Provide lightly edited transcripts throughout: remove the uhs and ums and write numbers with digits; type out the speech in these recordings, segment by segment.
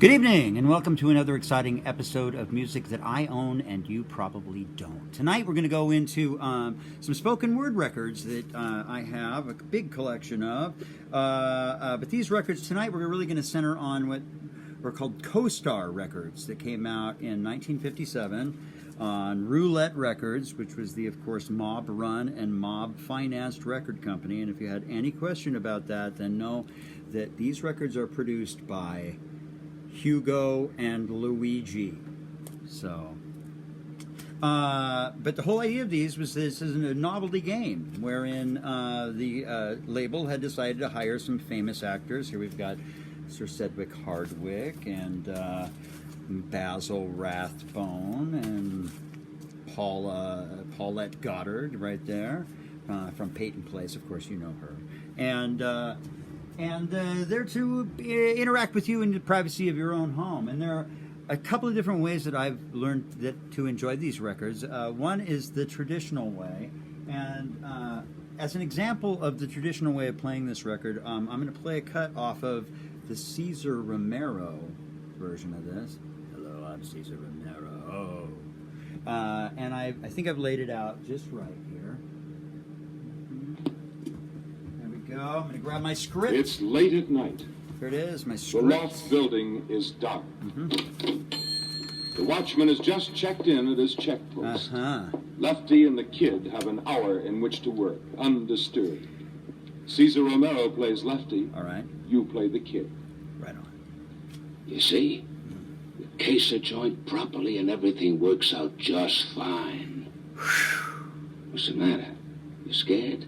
Good evening, and welcome to another exciting episode of music that I own and you probably don't. Tonight we're going to go into some spoken word records that I have a big collection of. But these records tonight we're really going to center on what were called CoStar records that came out in 1957 on Roulette Records, which was the, of course, mob-run and mob-financed record company. And if you had any question about that, then know that these records are produced by Hugo and Luigi. So, but the whole idea of these was this is a novelty game wherein the label had decided to hire some famous actors. Here we've got Sir Sedgwick Hardwicke and Basil Rathbone and Paulette Goddard right there from Peyton Place. Of course, you know her. And they're to interact with you in the privacy of your own home. And there are a couple of different ways that I've learned to enjoy these records. One is the traditional way. And as an example of the traditional way of playing this record, I'm going to play a cut off of the Cesar Romero version of this. Hello, I'm Cesar Romero. And I think I've laid it out just right here. I'm going to grab my script. It's late at night. Here it is, my script. The loft building is dark. The watchman has just checked in at his check post. Lefty and the kid have an hour in which to work, undisturbed. Cesar Romero plays Lefty. All right. You play the kid. Right on. You see, you case a joint properly and everything works out just fine. What's the matter? You scared?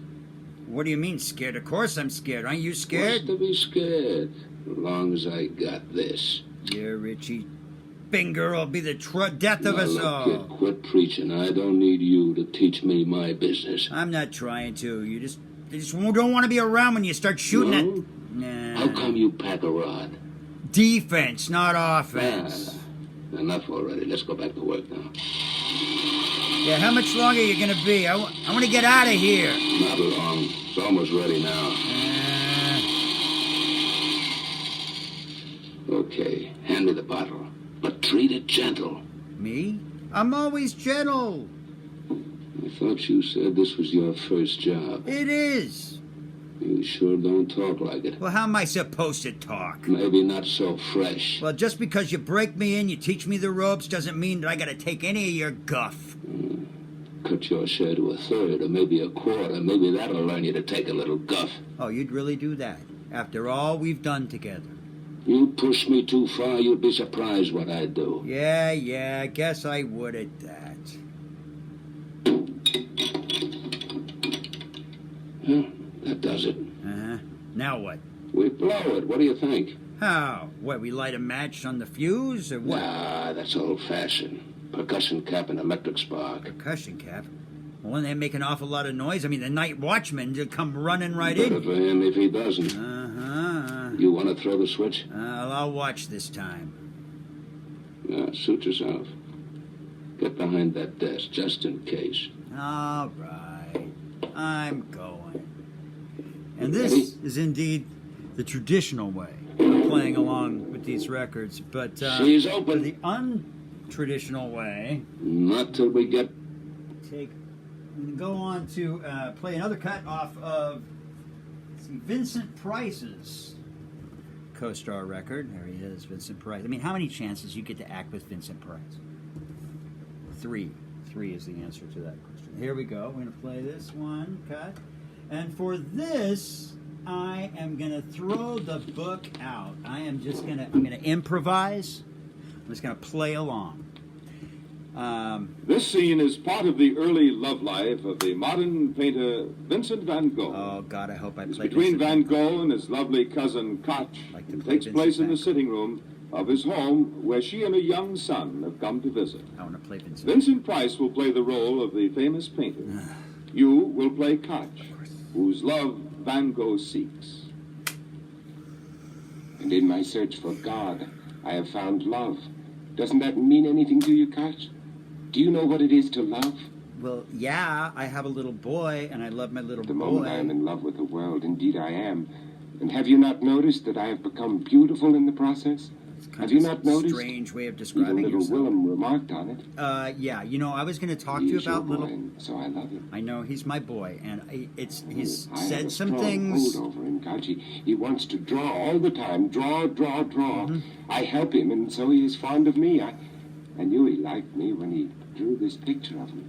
What do you mean scared? Of course I'm scared. Aren't you scared? What's to be scared? As long as I got this. Your Richie finger will be the death of us all. Kid, quit preaching. I don't need you to teach me my business. I'm not trying to. You just don't want to be around when you start shooting at... Nah. How come you pack a rod? Defense, not offense. Enough already. Let's go back to work now. Yeah, how much longer are you going to be? I want to get out of here. Not long. It's almost ready now. Okay, hand me the bottle. But treat it gentle. Me? I'm always gentle. I thought you said this was your first job. It is. You sure don't talk like it. Well, how am I supposed to talk? Maybe not so fresh. Well, just because you break me in, you teach me the ropes, doesn't mean that I got to take any of your guff. Cut your share to a third or maybe a quarter. Maybe that'll learn you to take a little guff. Oh, you'd really do that? After all we've done together? You push me too far, you'd be surprised what I'd do. Yeah, I guess I would at that. Huh? That does it. Now what? We blow it. What do you think? How? What, we light a match on the fuse, or what? Nah, that's old-fashioned. Percussion cap and electric spark. Percussion cap? Well, then they make an awful lot of noise. I mean, the night watchman will come running right in. Better for him if he doesn't. You want to throw the switch? I'll watch this time. Yeah, suit yourself. Get behind that desk, just in case. All right. I'm going. And this is indeed the traditional way of playing along with these records. But she's open. For the untraditional way, not till we get... Go on to play another cut off of Vincent Price's CoStar record. There he is, Vincent Price. I mean, how many chances you get to act with Vincent Price? 3. 3 is the answer to that question. Here we go. We're going to play this one cut. And for this, I am going to throw the book out. I'm going to improvise. I'm just going to play along. This scene is part of the early love life of the modern painter Vincent van Gogh. Oh, God, I hope I play between Van Gogh and his lovely cousin Koch. It takes place in the sitting room of his home where she and her young son have come to visit. I want to play Vincent. Vincent Price will play the role of the famous painter. You will play Koch, whose love Van Gogh seeks. And in my search for God, I have found love. Doesn't that mean anything to you, Koch? Do you know what it is to love? Well, yeah, I have a little boy, and I love my little boy. The moment I am in love with the world, indeed I am. And have you not noticed that I have become beautiful in the process? Have you not noticed? Strange way of Even describing little yourself. Willem remarked on it. Yeah, you know, I was going to talk to He you is your about boy, little. and so I love him. I know he's my boy, and he's I have said a some strong things. hold over him, Koch. He wants to draw all the time. Draw. Mm-hmm. I help him, and so he is fond of me. I knew he liked me when he drew this picture of me.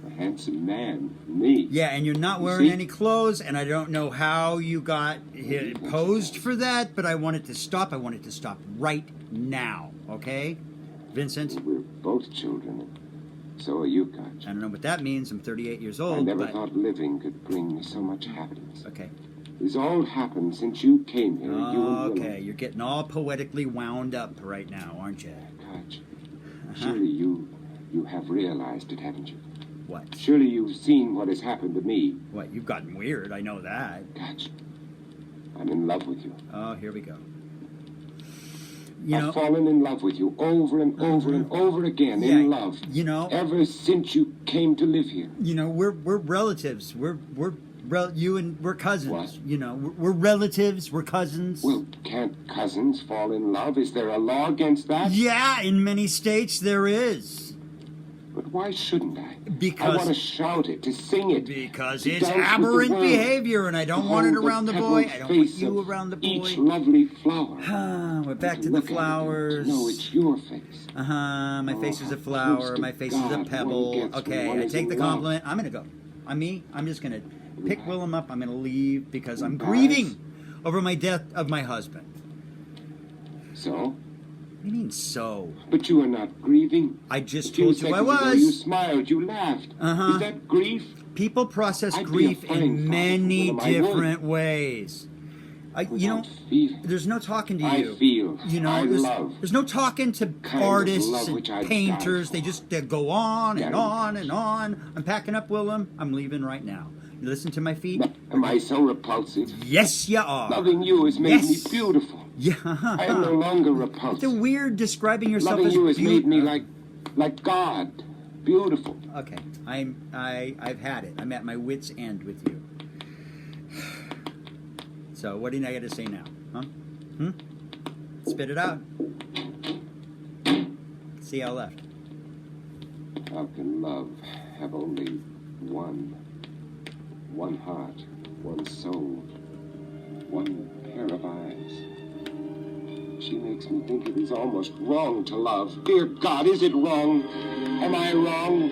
A handsome man, me. Yeah, and you're not You wearing see? any clothes, and I don't know how you got posed for that, but I want it to stop. I want it to stop right now, okay? Vincent? We're both children, and so are you, Koch. I don't know what that means. I'm 38 years old, I never but... thought living could bring me so much happiness. Okay. It's all happened since you came here, you and Willem. Okay, you're getting all poetically wound up right now, aren't you? Koch, surely you have realized it, haven't you? What? Surely you've seen what has happened to me. What? You've gotten weird, I know that. Koch, I'm in love with you. Oh, here we go. I've fallen in love with you over and over and over again, yeah, in love. You know... Ever since you came to live here. You know, we're relatives. We're cousins. What? You know, we're relatives. We're cousins. Well, can't cousins fall in love? Is there a law against that? Yeah, in many states there is. But why shouldn't I? Because I want to shout it, to sing it. Because to it's dance with the aberrant world, behavior, and I don't to want it hold around the boy. pebbled I don't want face you of around the boy. Each lovely flower. We're back And to the look at it and flowers. No, it's your face. My Oh, face is a how flower. close to My face is a God one pebble. gets when Okay, one I is take in the love. compliment. I'm gonna go. I'm just gonna pick Willem up. I'm gonna leave because I'm Guys. grieving over my death of my husband. So? What do you mean so? But you are not grieving. I just A few told you I seconds ago, you was. smiled, you laughed. Uh-huh. Is that grief? People process I'd be a grief fine in father many for Willem, I would. different ways. You know, Without feeling. there's no talking to I you. feel. You know, I there's, love. there's no talking to Kind of artists love and which I'd painters. die They for. just go on and Yeah. on and on. I'm packing up, Willem. I'm leaving right now. You listen to my feet? Am I so repulsive? Yes, you are. Loving you has made me Yes. beautiful. Yeah. I am no longer repulsive. It's weird describing yourself Loving as you has made me beautiful. like God. Beautiful. Okay, I've had it. I'm at my wit's end with you. So what do I got to say now? Huh? Spit it out. See, I left. How can love have only one heart, one soul, one pair of eyes? She makes me think it is almost wrong to love. Dear God, is it wrong? Am I wrong?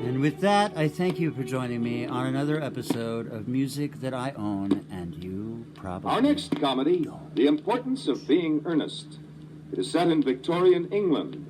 And with that, I thank you for joining me on another episode of Music That I Own and You Probably Our next comedy, The Importance of Being Earnest. It is set in Victorian England